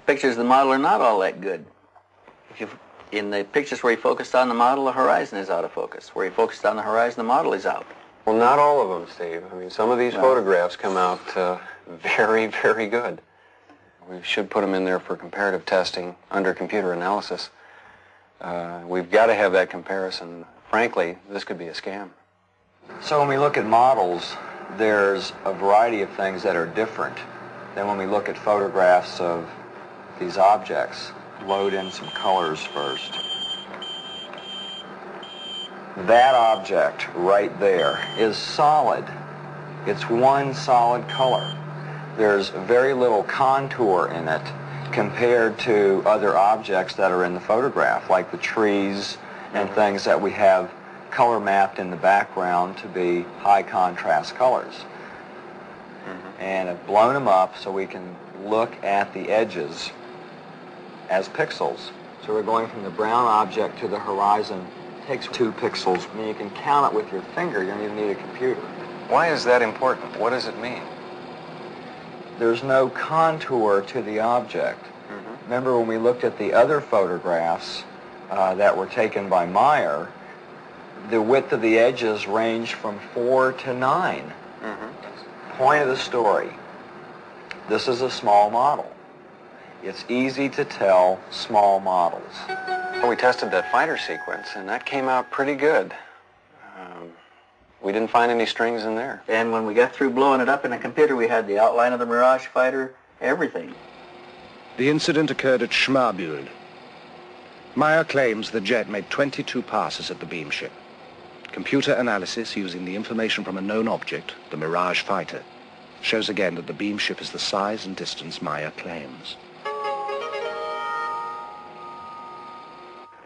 Pictures of the model are not all that good. In the pictures where he focused on the model, the horizon is out of focus. Where he focused on the horizon, the model is out. Well, not all of them, Steve. I mean, some of these photographs come out very, very good. We should put them in there for comparative testing under computer analysis. We've got to have that comparison. Frankly, this could be a scam. So when we look at models, there's a variety of things that are different than when we look at photographs of these objects. Load in some colors first. That object right there is solid. It's one solid color. There's very little contour in it compared to other objects that are in the photograph, like the trees and things that we have color mapped in the background to be high contrast colors. And I've blown them up so we can look at the edges as pixels. So we're going from the brown object to the horizon. It takes 2 pixels. I mean, you can count it with your finger. You don't even need a computer. Why is that important? What does it mean? There's no contour to the object. Remember when we looked at the other photographs that were taken by Meier, the width of the edges ranged from 4 to 9. Point of the story. This is a small model. It's easy to tell small models. Well, we tested that fighter sequence, and that came out pretty good. We didn't find any strings in there. And when we got through blowing it up in the computer, we had the outline of the Mirage fighter, everything. The incident occurred at Schmarbühl. Meier claims the jet made 22 passes at the beam ship. Computer analysis using the information from a known object, the Mirage fighter, shows again that the beam ship is the size and distance Meier claims.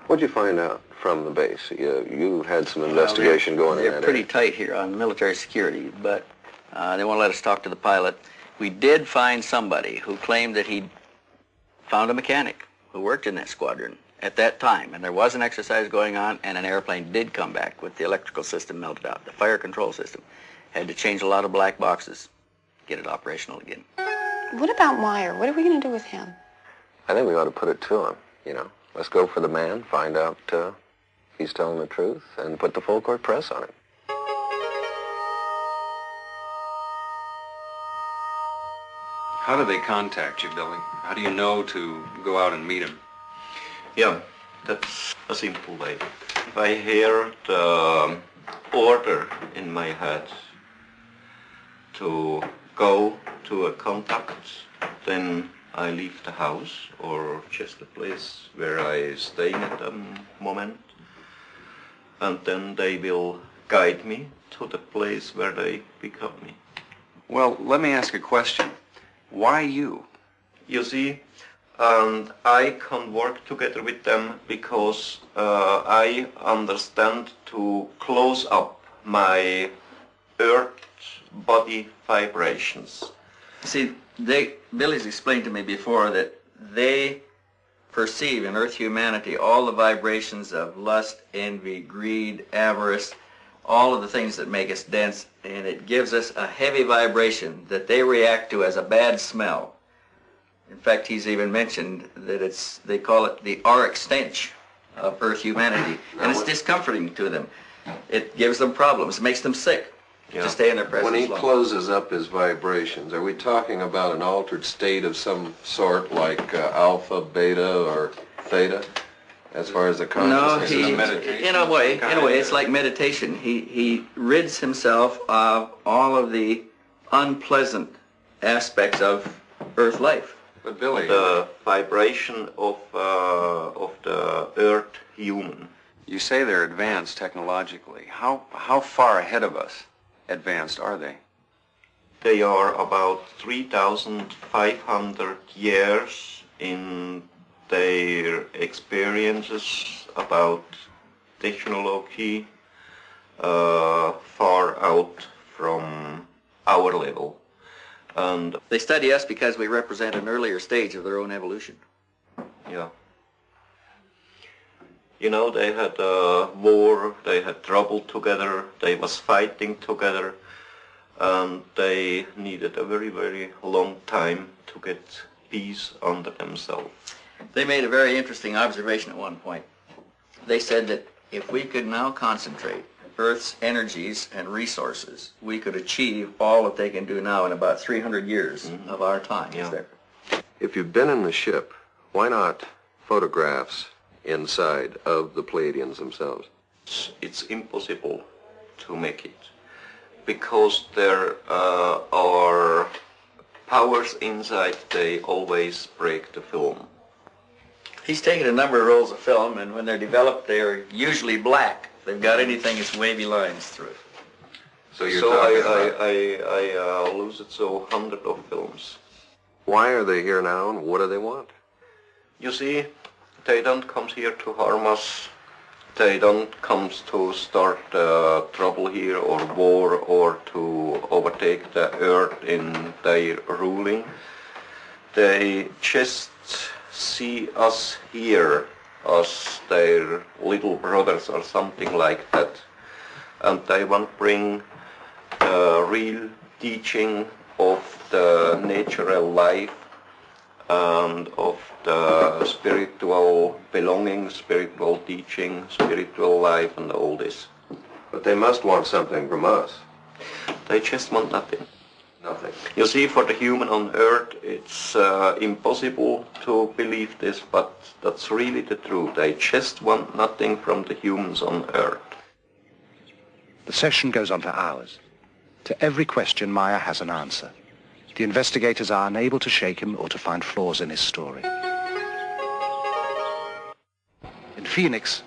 What'd you find out from the base? You had some investigation going in that They're pretty area. tight here on military security, but they won't let us talk to the pilot. We did find somebody who claimed that he'd found a mechanic who worked in that squadron at that time, and there was an exercise going on, and an airplane did come back with the electrical system melted out. The fire control system had to change a lot of black boxes, get it operational again. What about Meier? What are we going to do with him? I think we ought to put it to him, you know. Let's go for the man, find out if he's telling the truth, and put the full court press on him. How do they contact you, Billy? How do you know to go out and meet him? Yeah, that's a simple way. If I hear the order in my head to go to a contact, then I leave the house or just the place where I stay at the moment, and then they will guide me to the place where they pick up me. Well, let me ask a question. Why you? You see, and I can work together with them because I understand to close up my earth body vibrations. See, Billy's explained to me before that they perceive in Earth humanity all the vibrations of lust, envy, greed, avarice, all of the things that make us dense, and it gives us a heavy vibration that they react to as a bad smell. In fact, he's even mentioned that they call it the auric stench of Earth humanity, and it's discomforting to them. It gives them problems, it makes them sick. To stay in their presence When he long. closes up his vibrations, are we talking about an altered state of some sort, like alpha, beta, or theta, as far as the consciousness? In a way, it's like meditation. He rids himself of all of the unpleasant aspects of Earth life. But Billy, the vibration of the Earth human. you say they're advanced technologically. How far ahead of us advanced are they? They are about 3,500 years in their experiences about technology, far out from our level. And they study us because we represent an earlier stage of their own evolution. Yeah. You know, they had war, they had trouble together, they was fighting together, and they needed a very, very long time to get piece under themselves. They made a very interesting observation at one point. They said that if we could now concentrate Earth's energies and resources, we could achieve all that they can do now in about 300 years of our time. Yeah. If you've been in the ship, why not photographs inside of the Pleiadians themselves? It's impossible to make it because there are powers inside, they always break the film. He's taken a number of rolls of film, and when they're developed, they're usually black. If they've got anything, it's wavy lines through it. So you're So talking about... I lose it so hundred of films. Why are they here now, and what do they want? You see, they don't come here to harm us. They don't come to start trouble here or war or to overtake the earth in their ruling. They just see us here as their little brothers or something like that. And they want to bring real teaching of the natural life and of the spiritual belonging, spiritual teaching, spiritual life and all this. But they must want something from us. They just want nothing. Nothing. You see, for the human on earth, it's impossible to believe this, but that's really the truth. They just want nothing from the humans on earth. The session goes on for hours. To every question, Meier has an answer. The investigators are unable to shake him or to find flaws in his story. In Phoenix,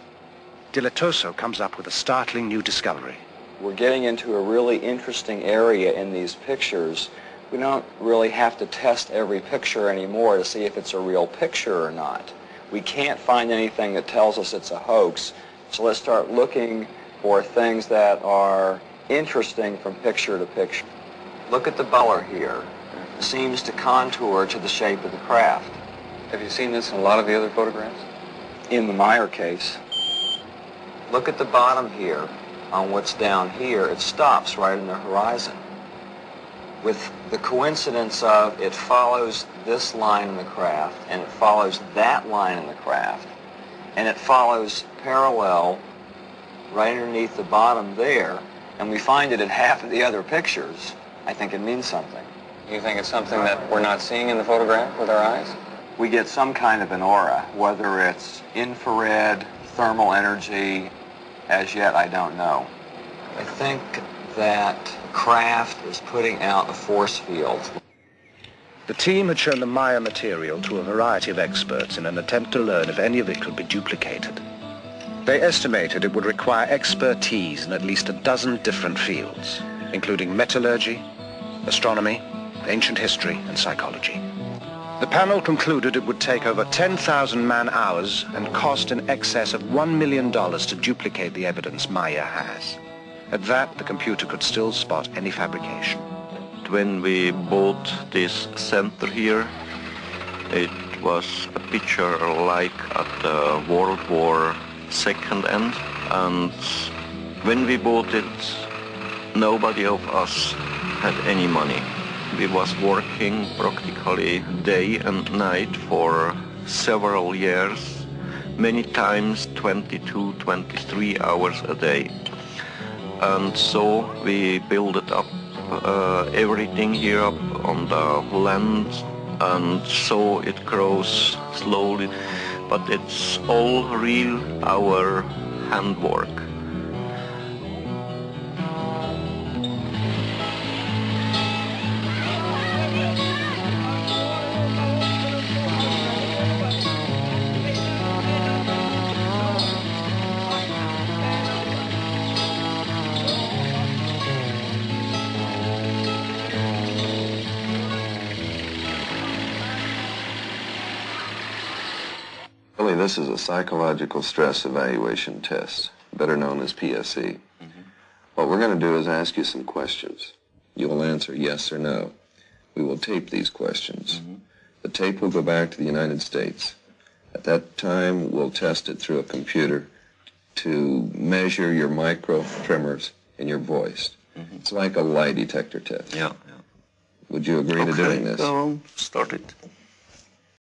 Dilatoso comes up with a startling new discovery. We're getting into a really interesting area in these pictures. We don't really have to test every picture anymore to see if it's a real picture or not. We can't find anything that tells us it's a hoax, so let's start looking for things that are interesting from picture to picture. Look at the color here. It seems to contour to the shape of the craft. Have you seen this in a lot of the other photographs? In the Meier case. Look at the bottom here. On what's down here, it stops right in the horizon. With the coincidence of it follows this line in the craft, and it follows that line in the craft, and it follows parallel right underneath the bottom there, and we find it in half of the other pictures, I think it means something. You think it's something that we're not seeing in the photograph with our eyes? We get some kind of an aura, whether it's infrared, thermal energy, as yet I don't know. I think that craft is putting out a force field. The team had shown the Meier material to a variety of experts in an attempt to learn if any of it could be duplicated. They estimated it would require expertise in at least a dozen different fields, including metallurgy, astronomy, ancient history, and psychology. The panel concluded it would take over 10,000 man-hours and cost in excess of $1 million to duplicate the evidence Meier has. At that, the computer could still spot any fabrication. When we bought this center here, it was a picture like at the World War II end, and when we bought it, nobody of us had any money. We was working practically day and night for several years, many times 22, 23 hours a day. And so we built it up, everything here up on the land, and so it grows slowly, but it's all real, our handwork. Really, this is a psychological stress evaluation test, better known as PSE. What we're going to do is ask you some questions. You will answer yes or no. We will tape these questions. The tape will go back to the United States. At that time, we'll test it through a computer to measure your micro tremors in your voice. It's like a lie detector test. Yeah. Would you agree to doing this? Go on, start it.